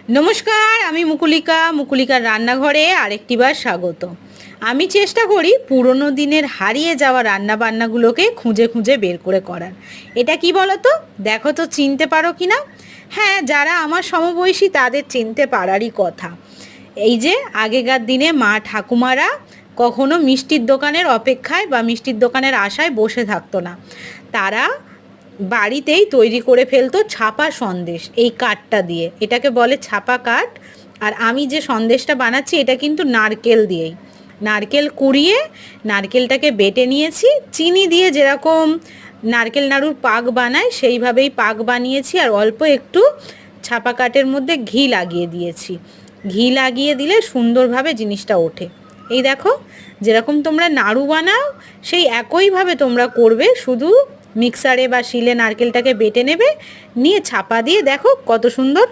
নমস্কার, আমি মুকুলিকার রান্নাঘরে আরেকটিবার স্বাগত। আমি চেষ্টা করি পুরনো দিনের হারিয়ে যাওয়া রান্নাবান্নাগুলোকে খুঁজে খুঁজে বের করে করার। এটা কি বলো তো, দেখো তো চিনতে পারো কি না। হ্যাঁ, যারা আমার সমবয়সী তাদের চিনতে পারারই কথা। এই যে আগেকার দিনে মা ঠাকুমারা কখনো মিষ্টির দোকানের অপেক্ষায় বা মিষ্টির দোকানের আশায় বসে থাকতো না। তারা বাড়িতেই তৈরি করে ফেলতো ছাপা সন্দেশ, এই কাঠটা দিয়ে। এটাকে বলে ছাপা কাঠ। আর আমি যে সন্দেশটা বানাচ্ছি এটা কিন্তু নারকেল দিয়েই। নারকেল কুড়িয়ে নারকেলটাকে বেটে নিয়েছি, চিনি দিয়ে যেরকম নারকেল নাড়ুর পাক বানায় সেইভাবেই পাক বানিয়েছি। আর অল্প একটু ছাপা কাঠের মধ্যে ঘি লাগিয়ে দিয়েছি। ঘি লাগিয়ে দিলে সুন্দরভাবে জিনিসটা ওঠে। এই দেখো, যেরকম তোমরা নাড়ু বানাও সেই একইভাবে তোমরা করবে, শুধু মিক্সারে বা শিলে নারকেলটাকে বেটে নেবে, নিয়ে ছাপা দিয়ে দেখো কত সুন্দর